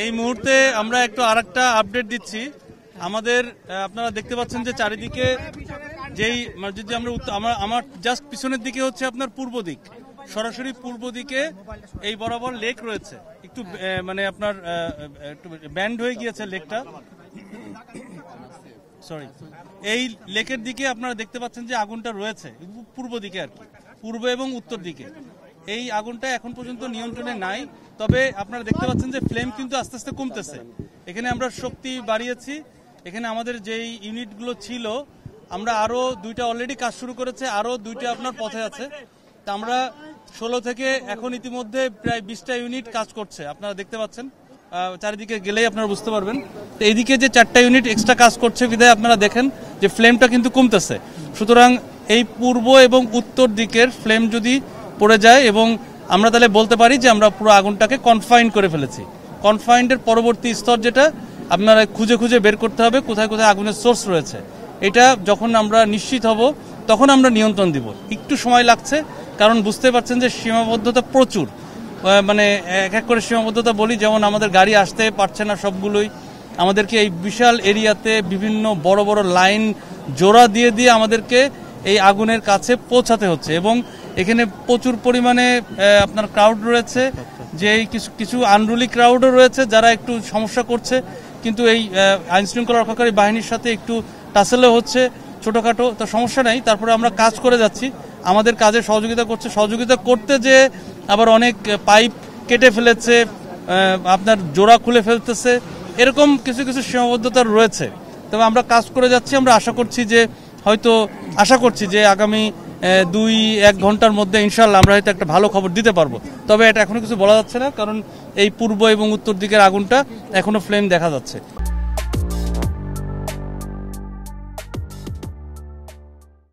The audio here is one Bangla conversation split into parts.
এই মুহূর্তে আমরা একটু আরেকটা আপডেট দিচ্ছি। আমাদের আপনারা দেখতে পাচ্ছেন যে চারিদিকে যেই যদি আমরা আমার জাস্ট পিছনের দিকে হচ্ছে আপনার পূর্ব দিক, সরাসরি পূর্ব দিকে এই বরাবর লেক রয়েছে। একটু মানে আপনার একটু ব্যান্ড হয়ে গিয়েছে লেকটা, সরি। এই লেকের দিকে আপনারা দেখতে পাচ্ছেন যে আগুনটা রয়েছে পূর্ব দিকে আর কি, পূর্ব এবং উত্তর দিকে। এই আগুনটা এখন পর্যন্ত নিয়ন্ত্রণে নাই, তবে আপনারা দেখতে পাচ্ছেন যে ফ্লেম কিন্তু আস্তে আস্তে কমতেছে। এখানে আমরা শক্তি বাড়িয়েছি। এখানে আমাদের যেই ইউনিটগুলো ছিল, আমরা আরো দুইটা অলরেডি কাজ শুরু করেছে, আরো দুইটা আপনার পথে আছে। তা আমরা 16 থেকে এখন ইতিমধ্যে প্রায় 20টা ইউনিট কাজ করছে। আপনারা দেখতে পাচ্ছেন, চারিদিকে গেলেই আপনারা বুঝতে পারবেন। তো এইদিকে যে 4টা ইউনিট এক্সট্রা কাজ করছে বিধায় আপনারা দেখেন যে ফ্লেমটা কিন্তু কমতেছে। সুতরাং এই পূর্ব এবং উত্তর দিকের ফ্লেম যদি পড়ে যায় এবং আমরা তাহলে বলতে পারি যে আমরা পুরো আগুনটাকে কনফাইন করে ফেলেছি। কনফাইন্ডের পরবর্তী স্তর যেটা আপনারা খুঁজে খুঁজে বের করতে হবে কোথায় কোথায় আগুনের সোর্স রয়েছে। এটা যখন আমরা নিশ্চিত হব তখন আমরা নিয়ন্ত্রণ দিব। একটু সময় লাগছে, কারণ বুঝতে পারছেন যে সীমাবদ্ধতা প্রচুর, মানে এক এক করে সীমাবদ্ধতা বলি। যেমন আমাদের গাড়ি আসতে পারছে না সবগুলোই, আমাদেরকে এই বিশাল এরিয়াতে বিভিন্ন বড় বড় লাইন জোড়া দিয়ে দিয়ে আমাদেরকে এই আগুনের কাছে পৌঁছাতে হচ্ছে। এবং এখানে প্রচুর পরিমাণে আপনার ক্রাউড রয়েছে, যে কিছু কিছু আনরুলি ক্রাউডও রয়েছে যারা একটু সমস্যা করছে। কিন্তু এই আইন শৃঙ্খলা রক্ষাকারী বাহিনীর সাথে একটু টাসেলও হচ্ছে ছোটখাটো, তো সমস্যা নেই। তারপরে আমরা কাজ করে যাচ্ছি, আমাদের কাজে সহযোগিতা করতে যে আবার অনেক পাইপ কেটে ফেলেছে, আপনার জোড়া খুলে ফেলতেছে, এরকম কিছু কিছু সীমাবদ্ধতা রয়েছে। তবে আমরা কাজ করে যাচ্ছি। আমরা আশা করছি যে আগামী 2-1 ঘন্টার মধ্যে ইনশাল্লাহ আমরা হয়তো একটা ভালো খবর দিতে পারবো। তবে এটা এখনো কিছু বলা যাচ্ছে না, কারণ এই পূর্ব এবং উত্তর দিকের আগুনটা এখনো ফ্লেম দেখা যাচ্ছে।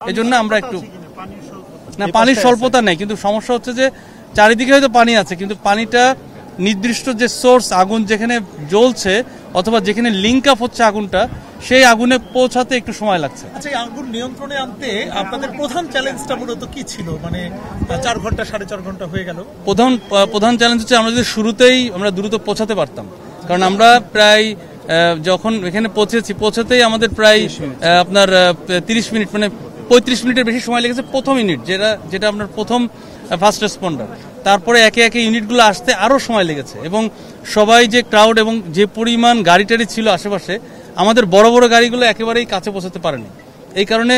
এই জন্য আমরা একটু পানির স্বল্পতা নেই, কিন্তু সমস্যা হচ্ছে যে চারিদিকে হয়তো পানি আছে, কিন্তু পানিটা নির্দিষ্ট যে সোর্স, আগুন যেখানে জ্বলছে অথবা যেখানে লিঙ্ক আপ হচ্ছে আগুনটা, সেই আগুনে পৌঁছাতে একটু সময় লাগছে। আচ্ছা, এই আগুন নিয়ন্ত্রণে আনতে আপনাদের প্রধান চ্যালেঞ্জটা মূলত কি ছিল? মানে 4 ঘন্টা 4.5 ঘন্টা হয়ে গেল। প্রধান চ্যালেঞ্জ হচ্ছে আমরা যদি শুরুতেই আমরা দ্রুত পৌঁছাতে পারতাম, কারণ আমরা প্রায় যখন এখানে পৌঁছাতেই আমাদের প্রায় আপনার 30 মিনিট, মানে 35 মিনিটের বেশি সময় লেগেছে প্রথম ইউনিট, যেটা আপনার প্রথম ফার্স্ট রেসপন্ডার। তারপরে একে একে ইউনিটগুলো আসতে আরও সময় লেগেছে, এবং সবাই যে ক্রাউড এবং যে পরিমাণ গাড়ি টাড়ি ছিল আশেপাশে, আমাদের বড় বড় গাড়িগুলো একেবারেই কাছে পৌঁছাতে পারেনি। এই কারণে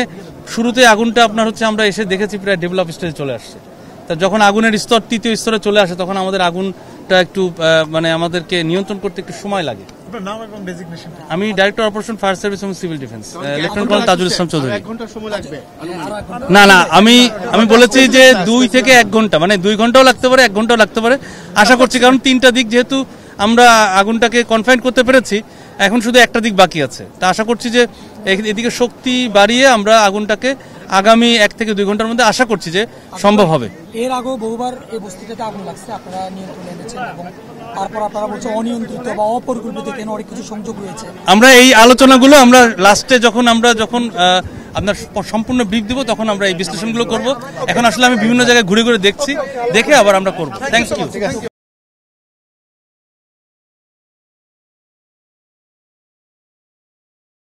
শুরুতে আগুনটা আপনার হচ্ছে আমরা এসে দেখেছি প্রায় ডেভেলপ স্টেজে চলে আসছে। তা যখন আগুনের স্তর 3য় স্তরে চলে আসে, তখন আমাদের আগুনটা একটু মানে আমাদেরকে নিয়ন্ত্রণ করতে একটু সময় লাগে। আমি ডাইরেক্টর অপারেশন ফায়ার সার্ভিস এবং civil defence, lieutenant colonel Tajul Islam Chowdhury. না, আমি বলেছি যে 2 থেকে 1 ঘন্টা, মানে 2 ঘন্টাও লাগতে পারে, 1 ঘন্টাও লাগতে পারে আশা করছি। কারণ 3টা দিক যেহেতু আমরা আগুনটাকে কনফাইন করতে পেরেছি, এখন শুধু একটা দিক বাকি আছে। তা আশা করছি যে এদিকে শক্তি বাড়িয়ে আমরা আগুনটাকে আগামী 1 থেকে 2 ঘন্টার মধ্যে আশা করছি যে সম্ভব হবে। এর আগেও বহুবার এই বস্তিতে আগুন লাগছে, আপনারা নিয়ন্ত্রণে এনেছেন, এবং তারপর আপনারা বলছেন অনিয়ন্ত্রিত বা অপরিকল্পিত কেন অনেক কিছু সংযোগ রয়েছে। আমরা এই আলোচনাগুলো আমরা লাস্টে যখন আপনার সম্পূর্ণ ব্রিফ দিব, তখন আমরা এই বিশ্লেষণগুলো করব। এখন আসলে আমি বিভিন্ন জায়গায় ঘুরে ঘুরে দেখছি, দেখে আবার আমরা করবো। Thank you.